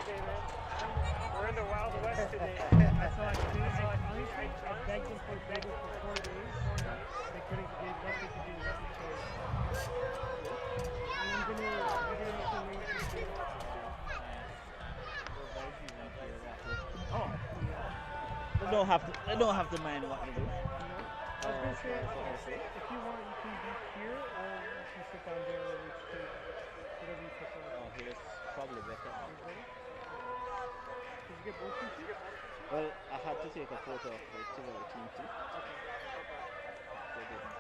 Today, man. We're in the Wild West today. I saw it too. I begged them for bagel for 4 days. They couldn't get nothing to do with the choice. And I'm gonna make some wings for you. Oh. They don't have to mind what they do. No. I was gonna say, if you want, you can be here, or you can sit down there or reach to whatever you prefer. Oh, here's probably better. Did you get both pieces? Well, I had to take a photo of the Tivoli team too. Okay. So they didn't.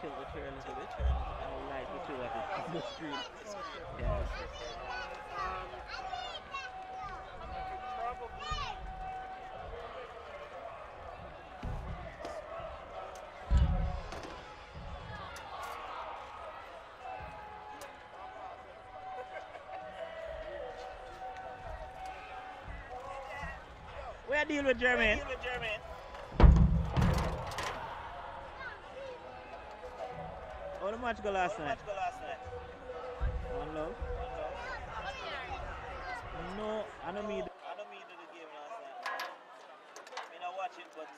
Tilt the chair a little bit. I'll light the two of it on the screen. Yeah. Where deal with Jermaine? How much go last night? 1 love? No, I don't mean the game last night. I mean, I watch it, but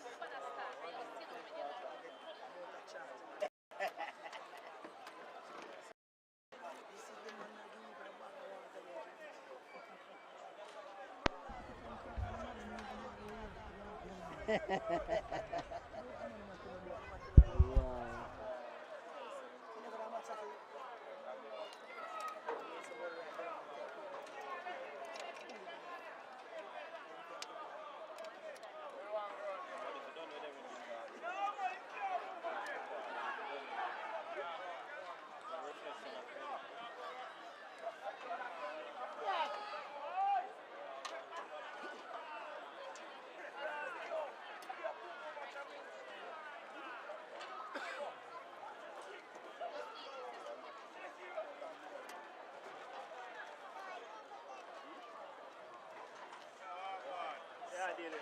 Yeah, I did it.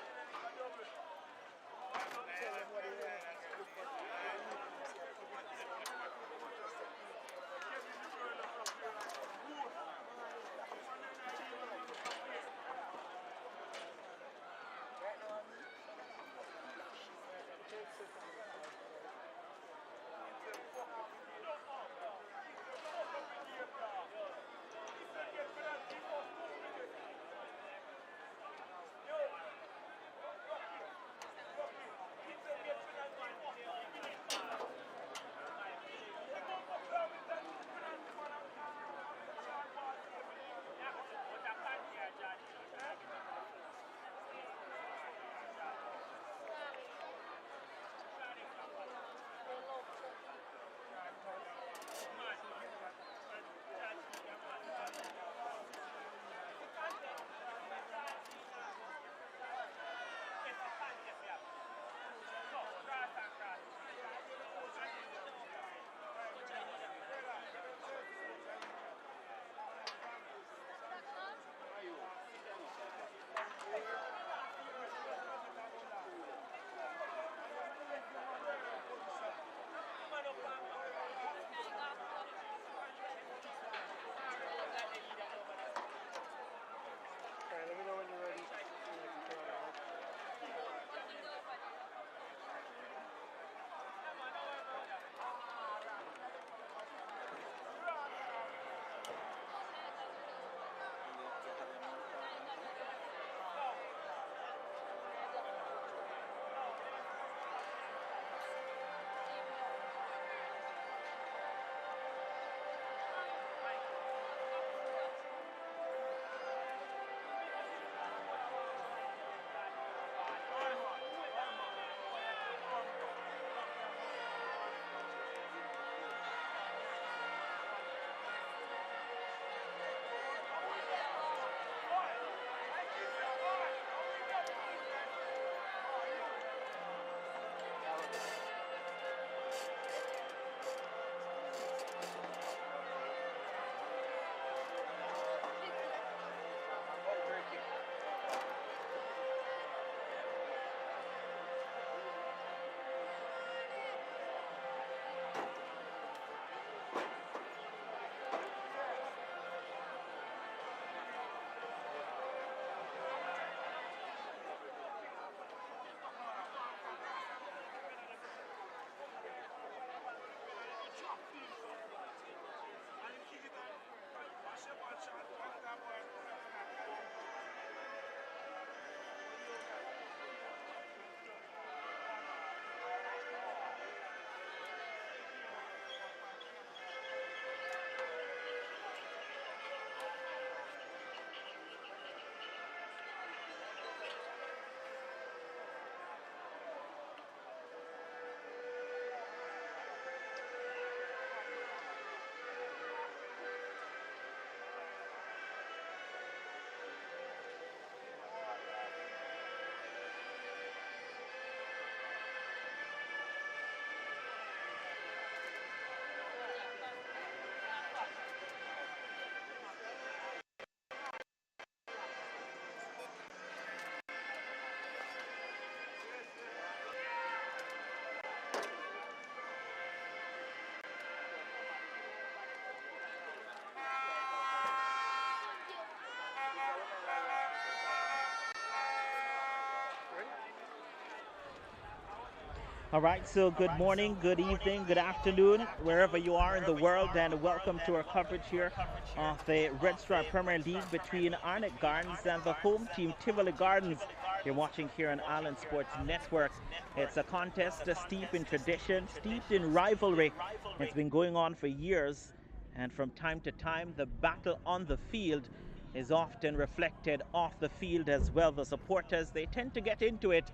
All right, so good morning, good evening, good afternoon, wherever you are in the world, and welcome to our coverage here of the Red Stripe Premier League between Arnett Gardens and the home team Tivoli Gardens. You're watching here on Island Sports Network. It's a contest steeped in tradition, steeped in rivalry. It's been going on for years, and from time to time, the battle on the field is often reflected off the field as well. The supporters, they tend to get into it,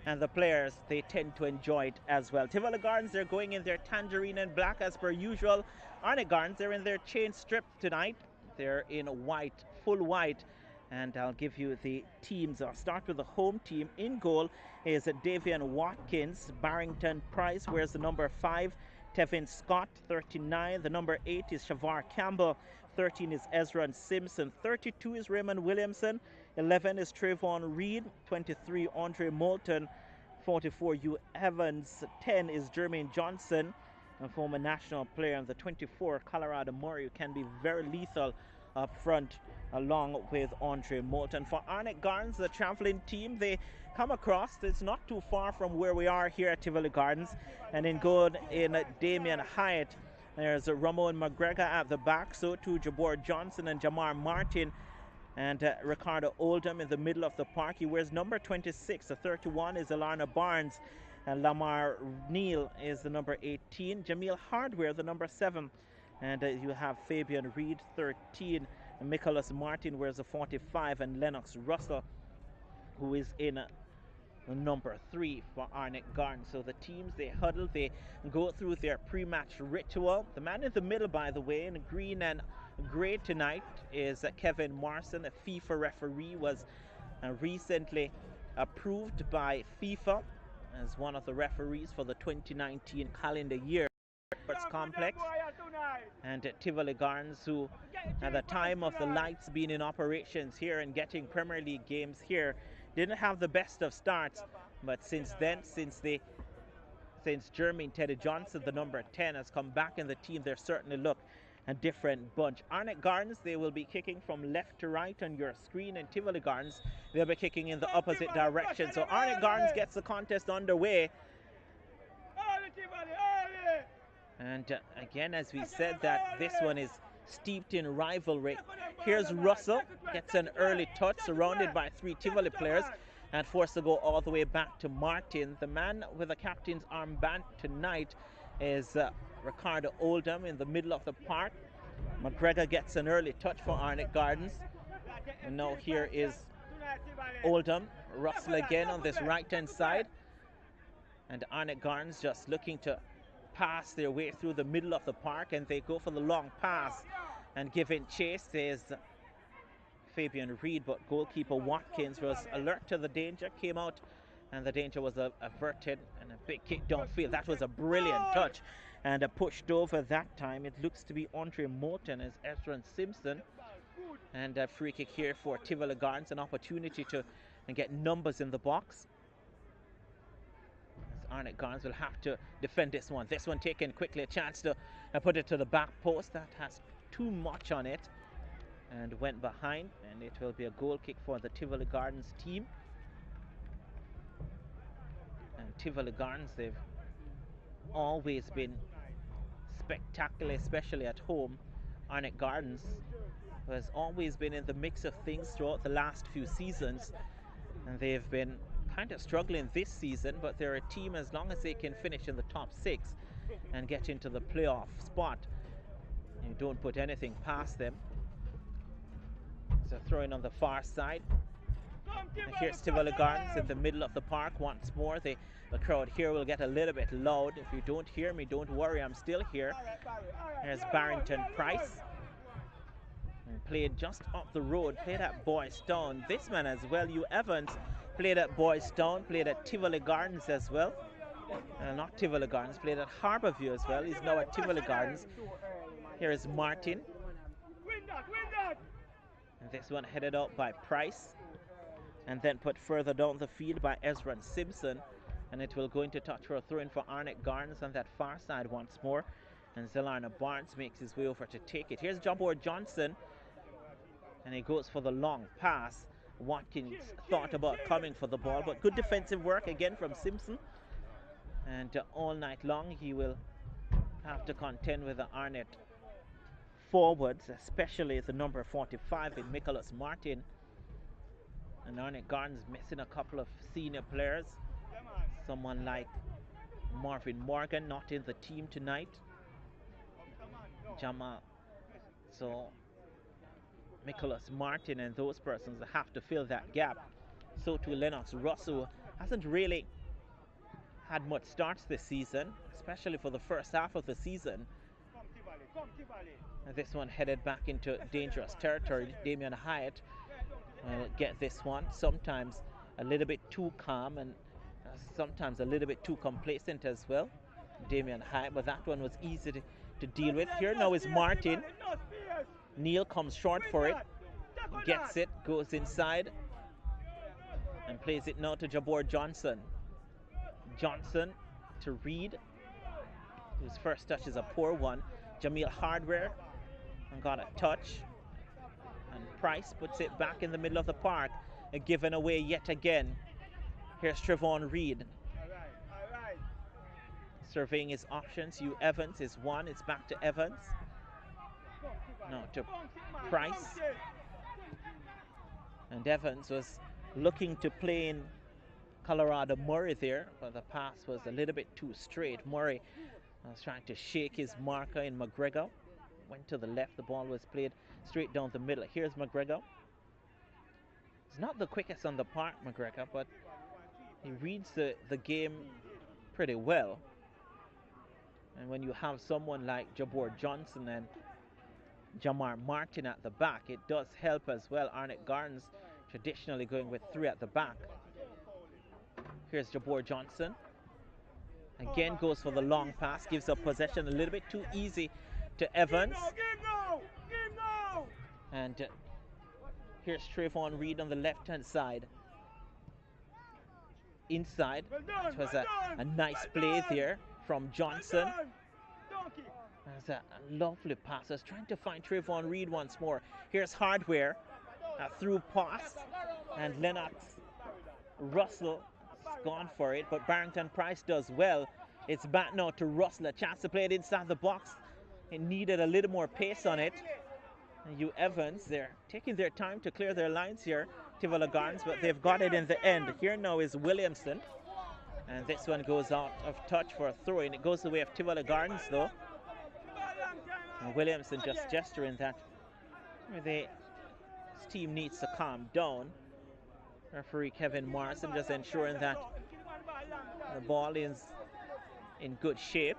and the players, they tend to enjoy it as well. Tivoli Gardens, they're going in their tangerine and black as per usual. Arnett Gardens, they're in their chain strip tonight. They're in white, full white. And I'll give you the teams. I'll start with the home team. In goal is Davian Watkins. Barrington Price wears the number 5. Tevin Scott, 39. The number 8 is Shavar Campbell. 13 is Ezra Simpson. 32 is Raymond Williamson. 11 is Trayvon Reed. 23, Andre Moulton. 44, Hugh Evans. 10 is Jermaine Johnson, a former national player. And the 24, Colorado Murray, can be very lethal up front, along with Andre Moulton. For Arnett Gardens, the traveling team, they come across. It's not too far from where we are here at Tivoli Gardens. And in goal in Damian Hyatt, there's Ramon McGregor at the back. So too Jabor Johnson and Jamar Martin. And Ricardo Oldham in the middle of the park. He wears number 26. The 31 is Alarna Barnes. And Lamar Neal is the number 18. Jamil Hardware, the number 7. And you have Fabian Reed, 13. And Nicholas Martin wears the 45. And Lennox Russell, who is in number 3 for Arnett Gardens. So the teams, they huddle, they go through their pre-match ritual. The man in the middle, by the way, in green and grey tonight is Kevin Marson, a FIFA referee, was recently approved by FIFA as one of the referees for the 2019 calendar year sports complex. And Tivoli Gardens, who at the time of the lights being in operations here and getting Premier League games here, didn't have the best of starts, but since then, since Jermaine Teddy Johnson, the number 10, has come back in the team, they certainly look a different bunch. Arnett Gardens, they will be kicking from left to right on your screen, and Tivoli Gardens, they'll be kicking in the opposite direction. So Arnett Gardens gets the contest underway. And again, as we said, that this one is steeped in rivalry. Here's Russell, gets an early touch, surrounded by 3 Tivoli players, and forced to go all the way back to Martin. The man with the captain's armband tonight is Ricardo Oldham in the middle of the park. McGregor gets an early touch for Arnett Gardens. And now here is Oldham. Russell again on this right-hand side. And Arnett Gardens just looking to pass their way through the middle of the park, and they go for the long pass and giving chase is Fabian Reed, but goalkeeper Watkins was alert to the danger, came out, and the danger was averted, and a big kick downfield. That was a brilliant touch, and pushed over that time. It looks to be Andre Moulton as Ezra Simpson, and a free kick here for Tivoli Gardens, an opportunity to get numbers in the box. Arnett Gardens will have to defend this one. This one taken quickly, a chance to put it to the back post. That has too much on it and went behind, and it will be a goal kick for the Tivoli Gardens team. And Tivoli Gardens, they've always been spectacular, especially at home. Arnett Gardens has always been in the mix of things throughout the last few seasons, and they've been kind of struggling this season, but they're a team, as long as they can finish in the top 6 and get into the playoff spot, you don't put anything past them. So throwing on the far side. And here's Tivoli Gardens in the middle of the park once more. The crowd here will get a little bit loud. If you don't hear me, don't worry, I'm still here. There's Barrington Price. And played just up the road, played at Boys Town. This man as well, Hugh Evans, played at Boys Town, played at Tivoli Gardens as well. Not Tivoli Gardens, played at Harborview as well. He's now at Tivoli Gardens. Here is Martin. And this one headed out by Price, and then put further down the field by Ezra Simpson. And it will go into touch for a throw-in for Arnett Gardens on that far side once more. And Zelarna Barnes makes his way over to take it. Here's Jabor Johnson, and he goes for the long pass. Watkins thought about coming for the ball, but good defensive work again from Simpson. And all night long he will have to contend with the Arnett forwards, especially the number 45 in Nicholas Martin. And Arnett Gardens missing a couple of senior players. Someone like Marvin Morgan not in the team tonight. Jamal. So Nicholas Martin and those persons have to fill that gap. So too Lennox Russell hasn't really had much starts this season, especially for the first half of the season. And this one headed back into dangerous territory. Damian Hyatt will get this one. Sometimes a little bit too calm and sometimes a little bit too complacent as well. Damian Hyatt, but that one was easy to deal with. Here now is Martin. Neil comes short for it, gets it, goes inside, and plays it now to Jabor Johnson. Johnson to Reed, whose first touch is a poor one. Jamil Hardware got a touch, and Price puts it back in the middle of the park, given away yet again. Here's Trevon Reed. Surveying his options. Hugh Evans is one. It's back to Evans. No, to Price. And Evans was looking to play in Colorado Murray there, but the pass was a little bit too straight. Murray was trying to shake his marker in McGregor. Went to the left. The ball was played straight down the middle. Here's McGregor. He's not the quickest on the park, McGregor, but he reads the game pretty well. And when you have someone like Jabor Johnson and Jamar Martin at the back, it does help as well. Arnett Gardens traditionally going with three at the back. Here's Jabor Johnson. Again goes for the long pass, gives up possession a little bit too easy to Evans. And here's Trayvon Reed on the left-hand side. Inside, it was a nice play there from Johnson. There's a lovely pass. I was trying to find Trayvon Reed once more. Here's Hardware, a through pass, and Lennox Russell has gone for it, but Barrington Price does well. It's back now to Russell, a chance to play it inside the box. It needed a little more pace on it. And Hugh Evans, they're taking their time to clear their lines here, Tivoli Gardens, but they've got it in the end. Here now is Williamson, and this one goes out of touch for a throw, and it goes the way of Tivoli Gardens though. And Williamson just gesturing that his team needs to calm down. Referee Kevin Morrison just ensuring that the ball is in good shape.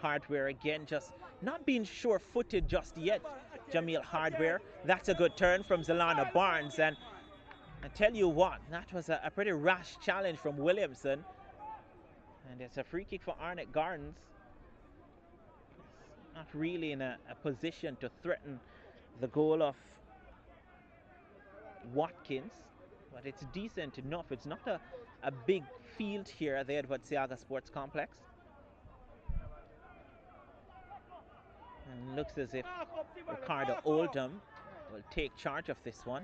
Hardware again, just not being sure-footed just yet. Jamil Hardware. That's a good turn from Zelana Barnes, and I tell you what, that was a pretty rash challenge from Williamson. And it's a free kick for Arnett Gardens. It's not really in a position to threaten the goal of Watkins, but it's decent enough. It's not a big field here at the Edward Seaga Sports Complex. And looks as if Ricardo Oldham will take charge of this one.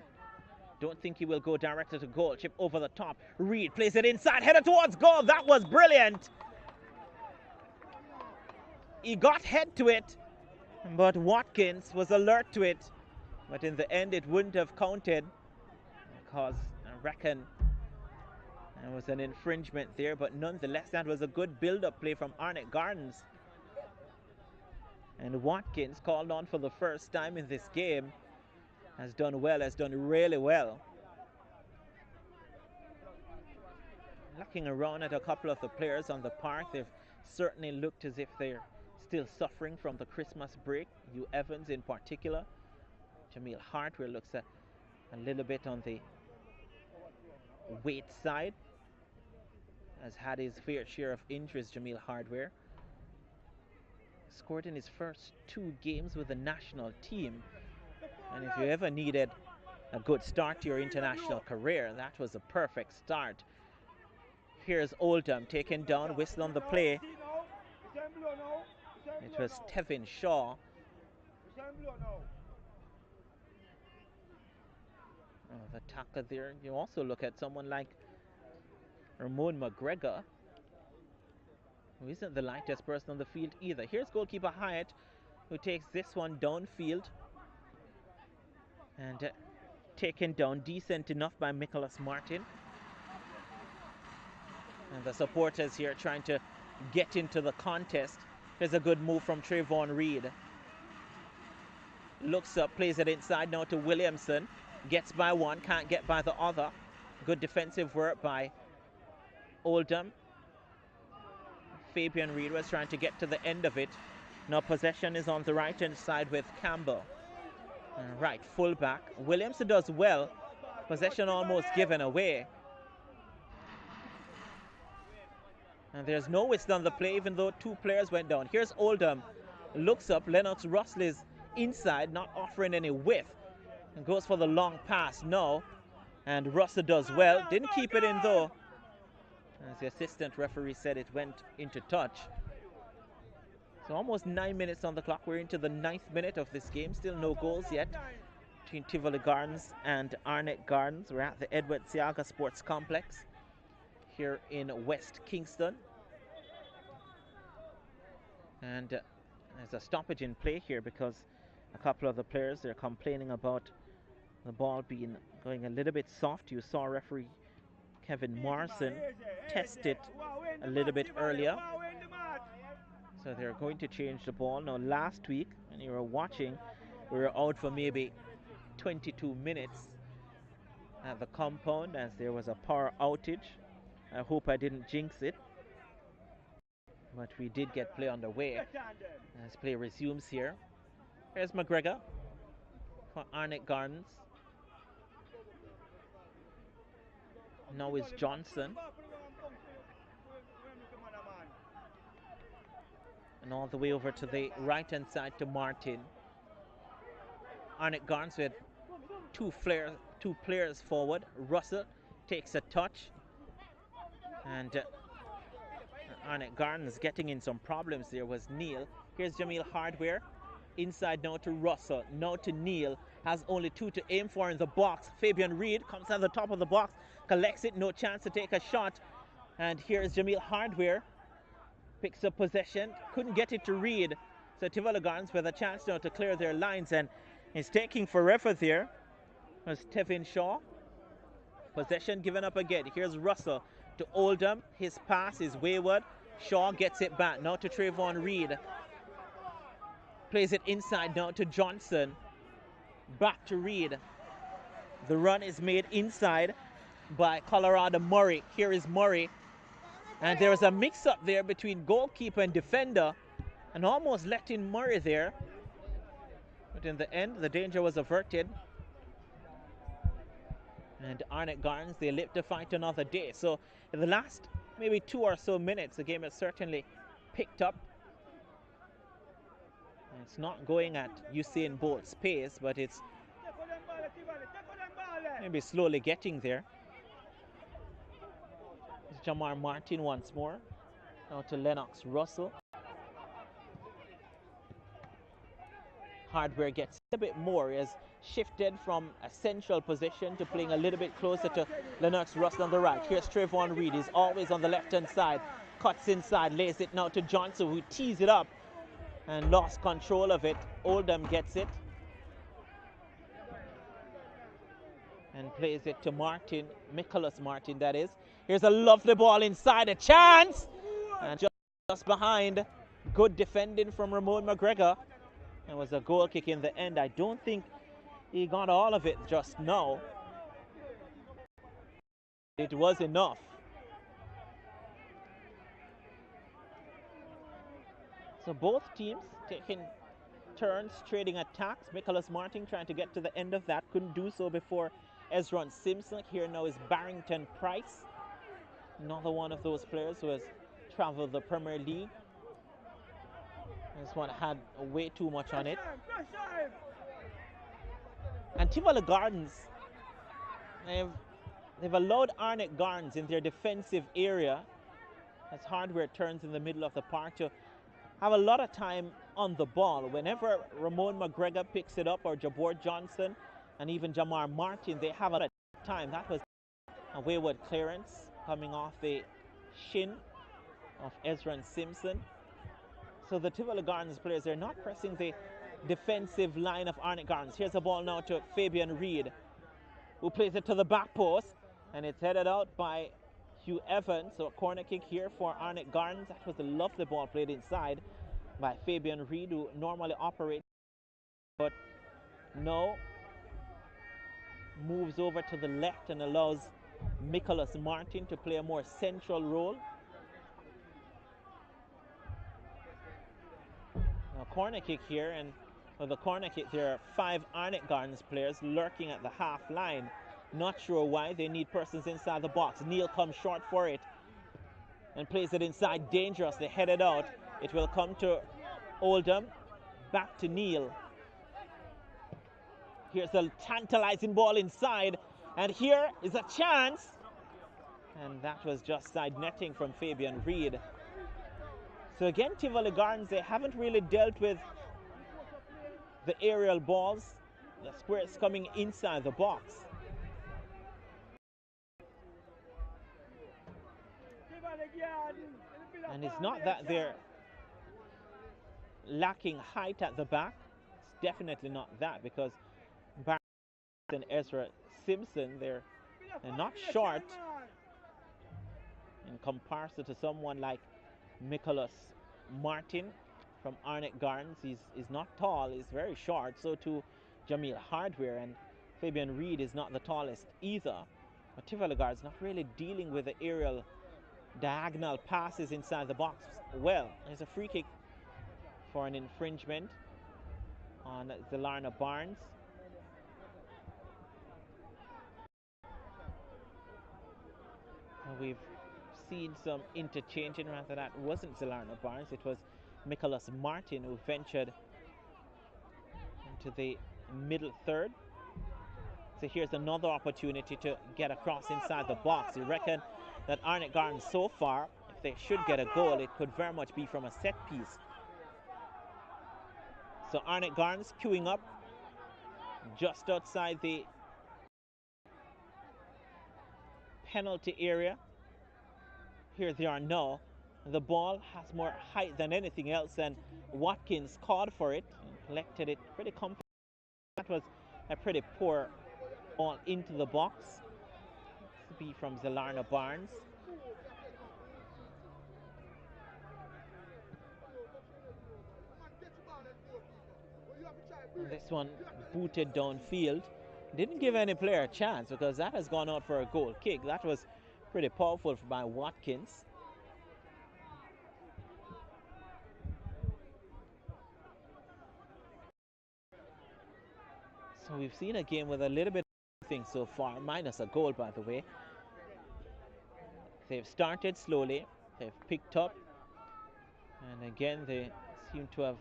Don't think he will go directly to goal. Chip over the top. Reed plays it inside, headed towards goal. That was brilliant. He got head to it, but Watkins was alert to it. But in the end, it wouldn't have counted because I reckon there was an infringement there. But nonetheless, that was a good build-up play from Arnett Gardens. And Watkins, called on for the first time in this game, has done well, has done really well. Looking around at a couple of the players on the park, they've certainly looked as if they're still suffering from the Christmas break. Hugh Evans in particular. Jamil Hardware looks a little bit on the weight side. Has had his fair share of injuries, Jamil Hardware. Scored in his first 2 games with the national team. And if you ever needed a good start to your international career, that was a perfect start. Here's Oldham taken down, whistle on the play. It was Tevin Shaw. The tackle there. You also look at someone like Ramon McGregor, who isn't the lightest person on the field either. Here's goalkeeper Hyatt, who takes this one downfield and taken down decent enough by Nicholas Martin. And the supporters here trying to get into the contest. There's a good move from Trayvon Reed. Looks up, plays it inside now to Williamson. Gets by one, can't get by the other. Good defensive work by Oldham. Fabian Reed was trying to get to the end of it. Now possession is on the right-hand side with Campbell. Right, fullback. Williamson does well. Possession almost given away. And there's no whistle on the play, even though two players went down. Here's Oldham. Looks up. Lennox Russell is inside, not offering any width. And goes for the long pass now. And Russell does well. Didn't keep it in, though. As the assistant referee said, it went into touch. So almost 9 minutes on the clock. We're into the 9th minute of this game. Still no goals yet between Tivoli Gardens and Arnett Gardens. We're at the Edward Seaga Sports Complex here in West Kingston. And there's a stoppage in play here because a couple of the players, they're complaining about the ball going a little bit soft. You saw referee Kevin Morrison test it a little bit earlier. So they're going to change the ball. Now last week, when you were watching, we were out for maybe 22 minutes at the compound as there was a power outage. I hope I didn't jinx it. But we did get play underway as play resumes here. Here's McGregor for Arnett Gardens. Now is Johnson. And all the way over to the right-hand side to Martin. Arnett Gardens with two players forward. Russell takes a touch. And Arnett Gardens getting in some problems there was Neil. Here's Jamil Hardware. Inside now to Russell. Now to Neil. Has only two to aim for in the box. Fabian Reed comes at the top of the box. Collects it. No chance to take a shot. And here's Jamil Hardware. Picks up possession. Couldn't get it to Reed. So Tivoli Gardens with a chance now to clear their lines. And it's taking forever there. As Tevin Shaw. Possession given up again. Here's Russell to Oldham. His pass is wayward. Shaw gets it back. Now to Trayvon Reed. Plays it inside now to Johnson. Back to Reed. The run is made inside by Colorado Murray. Here is Murray. And there was a mix-up there between goalkeeper and defender. And almost letting Murray there. But in the end, the danger was averted. And Arnett Gardens, they live to fight another day. So in the last maybe 2 or so minutes, the game has certainly picked up. It's not going at Usain Bolt's pace, but it's maybe slowly getting there. It's Jamar Martin once more. Now to Lennox Russell. Hardware gets a bit more. He has shifted from a central position to playing a little bit closer to Lennox Russell on the right. Here's Trayvon Reed. He's always on the left-hand side. Cuts inside, lays it now to Johnson, who tees it up and lost control of it. Oldham gets it and plays it to Martin, Nicholas Martin that is. Here's a lovely ball inside, a chance! And just behind, good defending from Ramon McGregor. It was a goal kick in the end. I don't think he got all of it just now. It was enough. So both teams taking turns, trading attacks. Nicholas Martin trying to get to the end of that. Couldn't do so before Ezron Simpson. Here now is Barrington Price. Another one of those players who has traveled the Premier League. This one had way too much on it. And Tivoli Gardens, they've allowed Arnett Gardens in their defensive area as Hardware turns in the middle of the park to have a lot of time on the ball. Whenever Ramon McGregor picks it up or Jabor Johnson, and even Jamar Martin, they have a time. That was a wayward clearance coming off the shin of Ezra Simpson. So the Tivoli Gardens players, they're not pressing the defensive line of Arnett Gardens. Here's a ball now to Fabian Reed, who plays it to the back post, and it's headed out by Hugh Evans. So a corner kick here for Arnett Gardens. That was a lovely ball played inside by Fabian Reed, who normally operates, but no, moves over to the left and allows Nicholas Martin to play a more central role. A corner kick here, and for the corner kick there are 5 Arnett Gardens players lurking at the half line. Not sure why. They need persons inside the box. Neal comes short for it and plays it inside dangerously, headed out. It will come to Oldham, back to Neal. Here's a tantalizing ball inside, and here is a chance, and that was just side netting from Fabian Reed. So again, Tivoli Gardens, they haven't really dealt with the aerial balls, the squares coming inside the box. And it's not that they're lacking height at the back. It's definitely not that, because Barnes and Ezra Simpson, they're not short in comparison to someone like Nicholas Martin from Arnett Gardens. He's not tall, he's very short. So too Jamil Hardware, and Fabian Reed is not the tallest either. But Tivoli Gardens not really dealing with the aerial diagonal passes inside the box well. There's a free kick for an infringement on Zelarna Barnes. We've seen some interchanging. Rather, that wasn't Zelarna Barnes, it was Nicholas Martin who ventured into the middle third. So here's another opportunity to get across inside the box. You reckon that Arnett Gardens so far, if they should get a goal, it could very much be from a set piece. So Arnett Gardens queuing up just outside the penalty area. Here they are now. The ball has more height than anything else, and Watkins called for it and collected it pretty comfortably. That was a pretty poor ball into the box. This will be from Zelarna Barnes. And this one booted downfield. Didn't give any player a chance, because that has gone out for a goal kick. That was pretty powerful by Watkins. So we've seen a game with a little bit of things so far, minus a goal, by the way. They've started slowly, they've picked up, and again they seem to have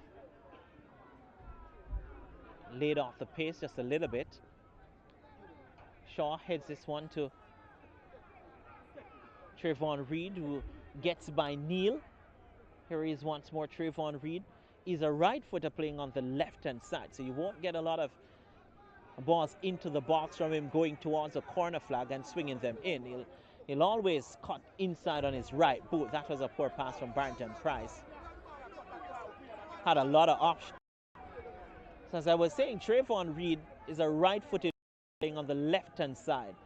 laid off the pace just a little bit. Shaw heads this one to Trayvon Reed, who gets by Neal. Here he is once more. Trayvon Reed is a right footer playing on the left hand side, so you won't get a lot of balls into the box from him going towards a corner flag and swinging them in. He'll always cut inside on his right boot. That was a poor pass from Barrington Price. Had a lot of options. So as I was saying, Trayvon Reed is a right-footed playing on the left-hand side.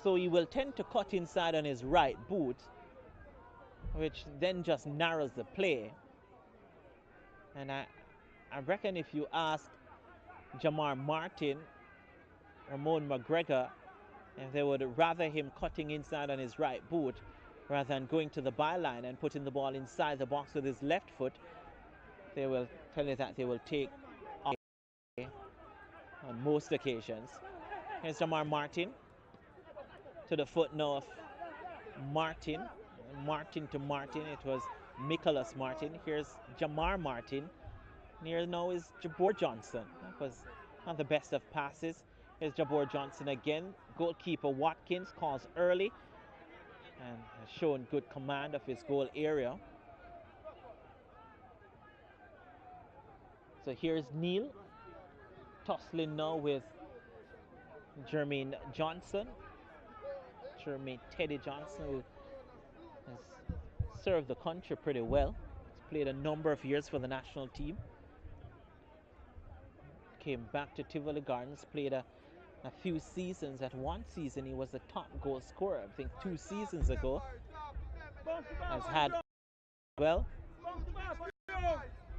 So he will tend to cut inside on his right boot, which then just narrows the play. And I reckon if you ask Jamar Martin, Ramon McGregor, if they would rather him cutting inside on his right boot rather than going to the byline and putting the ball inside the box with his left foot, they will tell you that they will take on most occasions. Here's Jamar Martin to the foot now of Martin. Martin to Martin. It was Nicholas Martin. Here's Jamar Martin. Near now is Jabor Johnson. That was not the best of passes. Here's Jabor Johnson again. Goalkeeper Watkins calls early and has shown good command of his goal area. So here's Neal tussling now with Jermaine Johnson. Jermaine Teddy Johnson, who has served the country pretty well. He's played a number of years for the national team. Came back to Tivoli Gardens, played a few seasons. At one season, he was the top goal scorer. I think 2 seasons ago. Has had well.